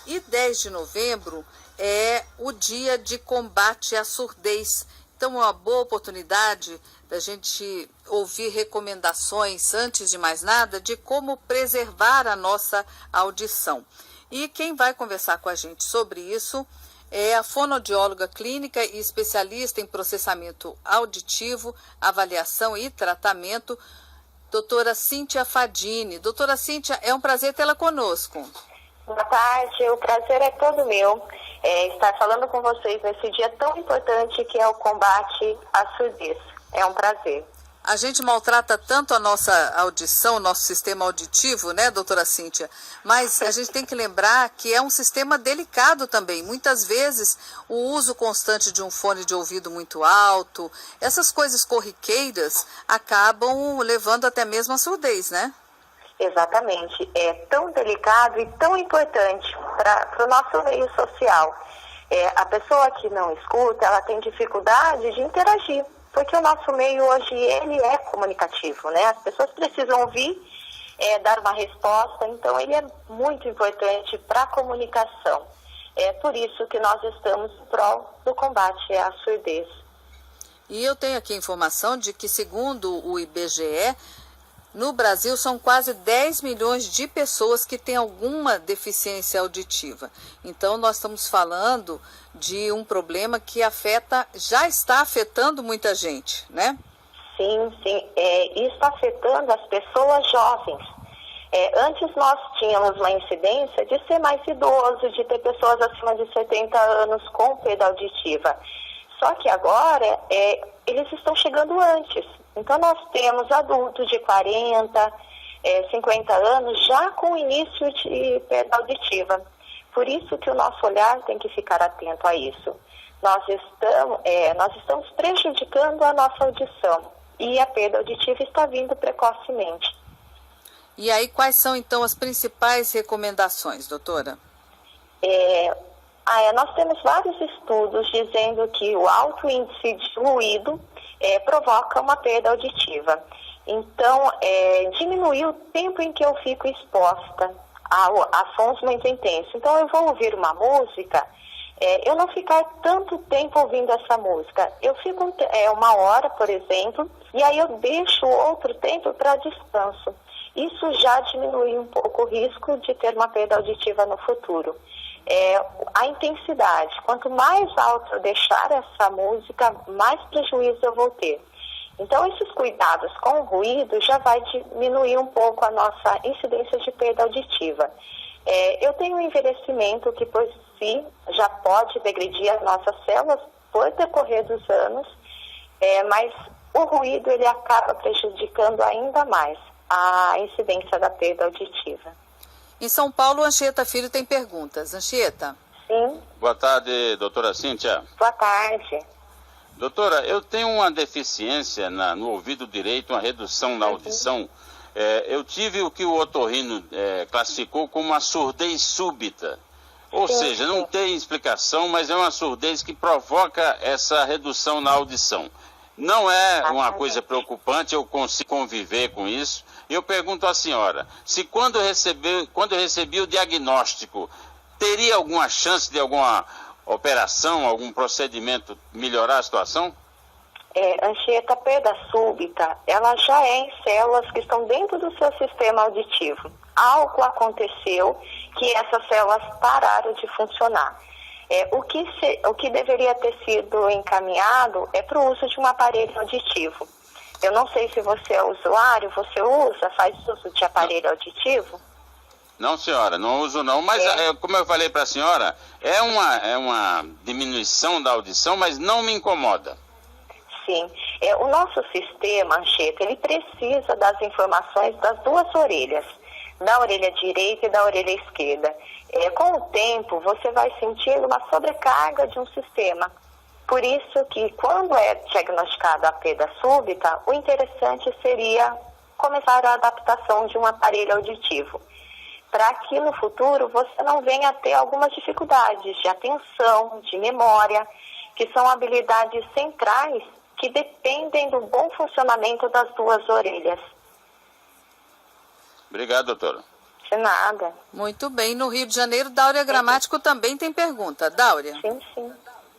E 10 de novembro é o dia de combate à surdez. Então, é uma boa oportunidade da gente ouvir recomendações, antes de mais nada, de como preservar a nossa audição. E quem vai conversar com a gente sobre isso é a fonoaudióloga clínica e especialista em processamento auditivo, avaliação e tratamento, doutora Cíntia Fadini. Doutora Cíntia, é um prazer tê-la conosco. Boa tarde, o prazer é todo meu estar falando com vocês nesse dia tão importante que é o combate à surdez. É um prazer. A gente maltrata tanto a nossa audição, nosso sistema auditivo, né, doutora Cíntia? Mas a gente tem que lembrar que é um sistema delicado também. Muitas vezes o uso constante de um fone de ouvido muito alto, essas coisas corriqueiras acabam levando até mesmo a surdez, né? Exatamente. É tão delicado e tão importante para o nosso meio social. A pessoa que não escuta, ela tem dificuldade de interagir, porque o nosso meio hoje, ele é comunicativo, né? As pessoas precisam ouvir, dar uma resposta, então ele é muito importante para a comunicação. É por isso que nós estamos em prol do combate à surdez. E eu tenho aqui informação de que, segundo o IBGE, no Brasil, são quase 10 milhões de pessoas que têm alguma deficiência auditiva. Então, nós estamos falando de um problema que já está afetando muita gente, né? Sim. E está afetando as pessoas jovens. Antes nós tínhamos uma incidência de ser mais idoso, de ter pessoas acima de 70 anos com perda auditiva. Só que agora, eles estão chegando antes. Então, nós temos adultos de 40, 50 anos já com início de perda auditiva. Por isso que o nosso olhar tem que ficar atento a isso. Nós estamos prejudicando a nossa audição e a perda auditiva está vindo precocemente. E aí, quais são, então, as principais recomendações, doutora? Nós temos vários estudos dizendo que o alto índice de ruído provoca uma perda auditiva. Então, diminuir o tempo em que eu fico exposta a sons muito intensos. Então, eu vou ouvir uma música, eu não ficar tanto tempo ouvindo essa música. Eu fico 1 hora, por exemplo, e aí eu deixo outro tempo para descanso. Isso já diminui um pouco o risco de ter uma perda auditiva no futuro. A intensidade. Quanto mais alto eu deixar essa música, mais prejuízo eu vou ter. Então, esses cuidados com o ruído já vai diminuir um pouco a nossa incidência de perda auditiva. Eu tenho um envelhecimento que, por si, já pode degredir as nossas células por decorrer dos anos, mas o ruído ele acaba prejudicando ainda mais a incidência da perda auditiva. Em São Paulo, Anchieta Filho tem perguntas. Anchieta. Sim. Boa tarde, doutora Cíntia. Boa tarde. Doutora, eu tenho uma deficiência no ouvido direito, uma redução na audição. Eu tive o que o otorrino classificou como uma surdez súbita. Ou seja, não tem explicação, mas é uma surdez que provoca essa redução na audição. Não é uma coisa preocupante, eu consigo conviver com isso. Eu pergunto à senhora, se quando eu recebi o diagnóstico, teria alguma chance de alguma operação, algum procedimento melhorar a situação? Anchieta, a perda súbita, ela já é em células que estão dentro do seu sistema auditivo. Algo aconteceu que essas células pararam de funcionar. O que deveria ter sido encaminhado é para o uso de um aparelho auditivo. Eu não sei se você é usuário, faz uso de aparelho auditivo? Não, senhora, não uso não, mas como eu falei para a senhora, é uma diminuição da audição, mas não me incomoda. Sim, o nosso sistema, Anchieta, ele precisa das informações das duas orelhas, da orelha direita e da orelha esquerda. Com o tempo, você vai sentindo uma sobrecarga de um sistema. Por isso que, quando é diagnosticada a perda súbita, o interessante seria começar a adaptação de um aparelho auditivo, para que no futuro você não venha a ter algumas dificuldades de atenção, de memória, que são habilidades centrais que dependem do bom funcionamento das duas orelhas. Obrigado, doutora. De nada. Muito bem. No Rio de Janeiro, Dáurea Gramático também tem pergunta. Dáurea. Sim, sim.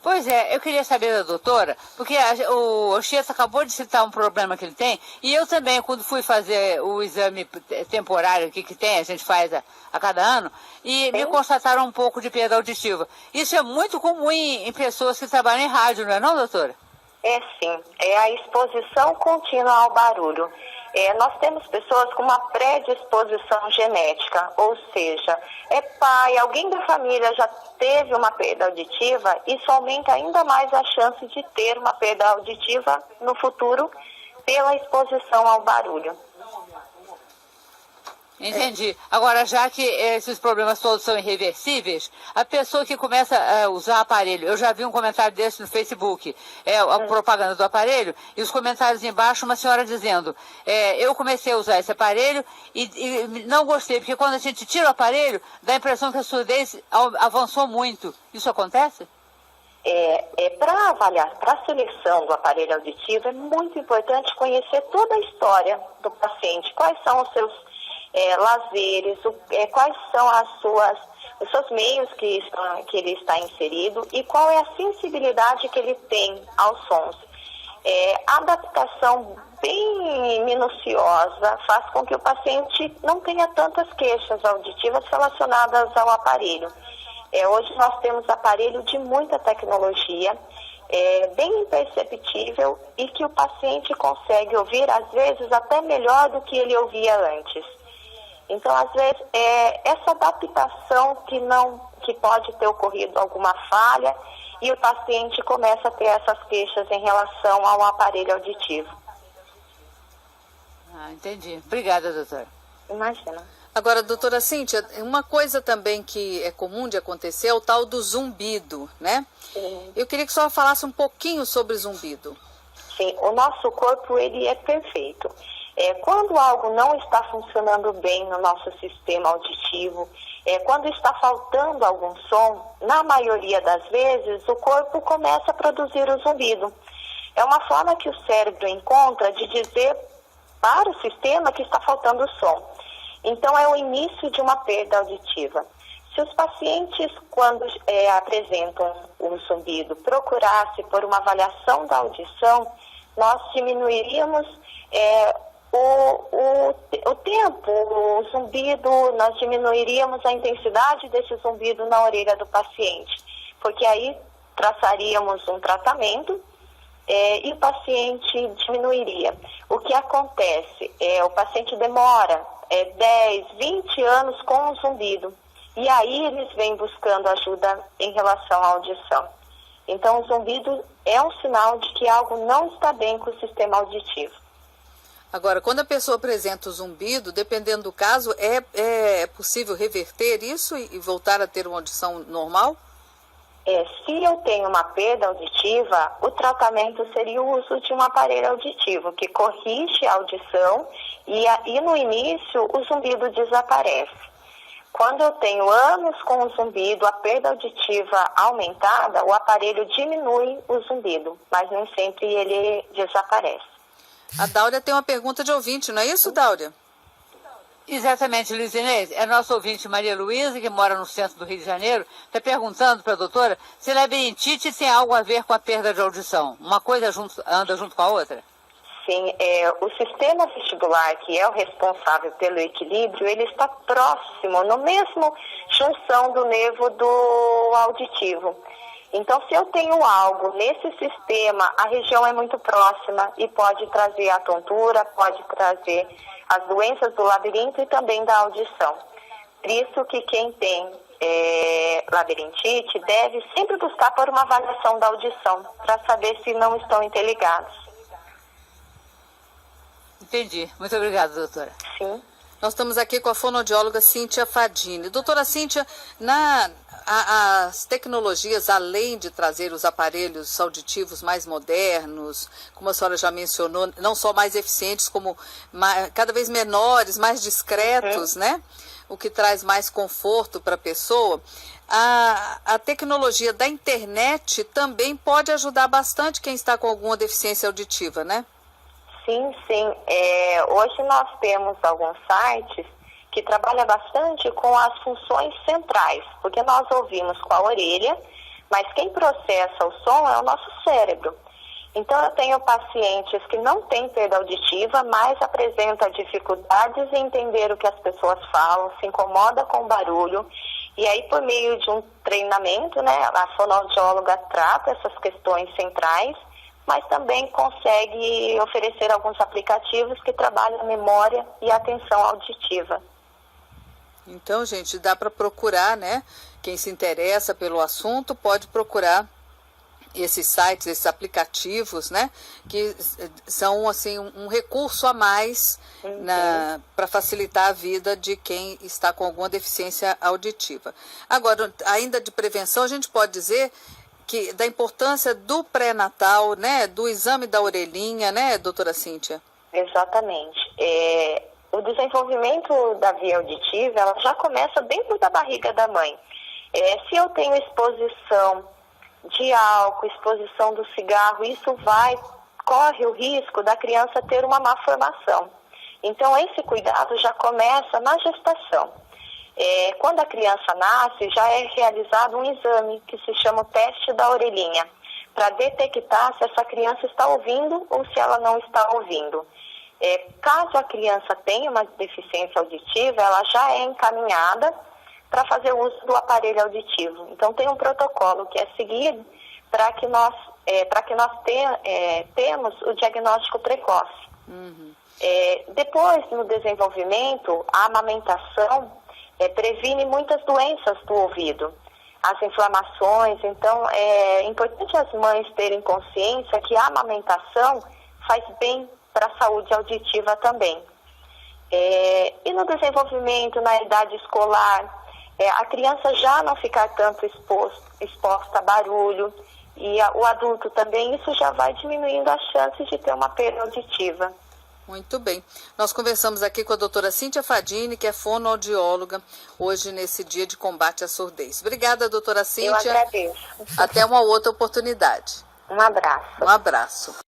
Pois é, eu queria saber da doutora, porque o Chiesa acabou de citar um problema que ele tem, e eu também, quando fui fazer o exame temporário aqui que tem, a gente faz a cada ano, e me constataram um pouco de perda auditiva. Isso é muito comum em pessoas que trabalham em rádio, não é não, doutora? É sim, é a exposição contínua ao barulho. Nós temos pessoas com uma predisposição genética, ou seja, pai, alguém da família já teve uma perda auditiva, isso aumenta ainda mais a chance de ter uma perda auditiva no futuro pela exposição ao barulho. Entendi. Agora, já que esses problemas todos são irreversíveis, a pessoa que começa a usar aparelho, eu já vi um comentário desse no Facebook, a propaganda do aparelho, e os comentários embaixo, uma senhora dizendo, eu comecei a usar esse aparelho e não gostei, porque quando a gente tira o aparelho, dá a impressão que a surdez avançou muito. Isso acontece? Para avaliar, para a seleção do aparelho auditivo, é muito importante conhecer toda a história do paciente, quais são os seus lazeres, quais são os seus meios que ele está inserido e qual é a sensibilidade que ele tem aos sons. A adaptação bem minuciosa faz com que o paciente não tenha tantas queixas auditivas relacionadas ao aparelho. Hoje nós temos aparelho de muita tecnologia, bem imperceptível e que o paciente consegue ouvir, às vezes, até melhor do que ele ouvia antes. Então, às vezes, essa adaptação que pode ter ocorrido alguma falha e o paciente começa a ter essas queixas em relação ao aparelho auditivo. Entendi. Obrigada, doutora. Imagina. Agora, doutora Cíntia, uma coisa também que é comum de acontecer é o tal do zumbido, né? Sim. Eu queria que a senhora falasse um pouquinho sobre zumbido. Sim, o nosso corpo ele é perfeito. Quando algo não está funcionando bem no nosso sistema auditivo, quando está faltando algum som, na maioria das vezes o corpo começa a produzir o zumbido. É uma forma que o cérebro encontra de dizer para o sistema que está faltando som. Então é o início de uma perda auditiva. Se os pacientes, quando apresentam o zumbido, procurassem por uma avaliação da audição, nós diminuiríamos o tempo, o zumbido, nós diminuiríamos a intensidade desse zumbido na orelha do paciente, porque aí traçaríamos um tratamento e o paciente diminuiria. O que acontece? O paciente demora 10, 20 anos com o zumbido, e aí eles vêm buscando ajuda em relação à audição. Então, o zumbido é um sinal de que algo não está bem com o sistema auditivo. Agora, quando a pessoa apresenta o zumbido, dependendo do caso, é possível reverter isso e voltar a ter uma audição normal? Se eu tenho uma perda auditiva, o tratamento seria o uso de um aparelho auditivo, que corrige a audição e no início o zumbido desaparece. Quando eu tenho anos com o zumbido, a perda auditiva aumentada, o aparelho diminui o zumbido, mas nem sempre ele desaparece. A Dáurea tem uma pergunta de ouvinte, não é isso, Dáurea? Exatamente, Luiz Inês. É nosso ouvinte Maria Luísa, que mora no centro do Rio de Janeiro, está perguntando para a doutora se labirintite tem algo a ver com a perda de audição. Uma coisa anda junto com a outra? Sim, o sistema vestibular, que é o responsável pelo equilíbrio, ele está próximo, no mesmo junção do nervo do auditivo. Então, se eu tenho algo nesse sistema, a região é muito próxima e pode trazer a tontura, pode trazer as doenças do labirinto e também da audição. Por isso que quem tem labirintite deve sempre buscar por uma avaliação da audição, para saber se não estão interligados. Entendi. Muito obrigada, doutora. Sim. Nós estamos aqui com a fonoaudióloga Cíntia Fadini. Doutora Cíntia, as tecnologias, além de trazer os aparelhos auditivos mais modernos, como a senhora já mencionou, não só mais eficientes, como cada vez menores, mais discretos, né? O que traz mais conforto para a pessoa. A tecnologia da internet também pode ajudar bastante quem está com alguma deficiência auditiva, né? Sim, sim. Hoje nós temos alguns sites que trabalha bastante com as funções centrais, porque nós ouvimos com a orelha, mas quem processa o som é o nosso cérebro. Então, eu tenho pacientes que não têm perda auditiva, mas apresentam dificuldades em entender o que as pessoas falam, se incomoda com o barulho. E aí, por meio de um treinamento, né, a fonoaudióloga trata essas questões centrais, mas também consegue oferecer alguns aplicativos que trabalham a memória e a atenção auditiva. Então, gente, dá para procurar, né? Quem se interessa pelo assunto pode procurar esses sites, esses aplicativos, né? Que são, assim, um recurso a mais para facilitar a vida de quem está com alguma deficiência auditiva. Agora, ainda de prevenção, a gente pode dizer que da importância do pré-natal, né? Do exame da orelhinha, né, doutora Cíntia? Exatamente. O desenvolvimento da via auditiva, ela já começa dentro da barriga da mãe. Se eu tenho exposição de álcool, exposição do cigarro, isso corre o risco da criança ter uma má formação. Então, esse cuidado já começa na gestação. Quando a criança nasce, já é realizado um exame que se chama o teste da orelhinha, para detectar se essa criança está ouvindo ou se ela não está ouvindo. Caso a criança tenha uma deficiência auditiva, ela já é encaminhada para fazer uso do aparelho auditivo. Então, tem um protocolo que é seguido para que nós temos o diagnóstico precoce. Depois, no desenvolvimento, a amamentação previne muitas doenças do ouvido, as inflamações. Então, é importante as mães terem consciência que a amamentação faz bem para a saúde auditiva também. E no desenvolvimento, na idade escolar, a criança já não ficar tanto exposta a barulho, e o adulto também, isso já vai diminuindo as chances de ter uma perda auditiva. Muito bem. Nós conversamos aqui com a doutora Cíntia Fadini, que é fonoaudióloga, hoje nesse dia de combate à surdez. Obrigada, doutora Cíntia. Eu agradeço. Até uma outra oportunidade. Um abraço. Um abraço.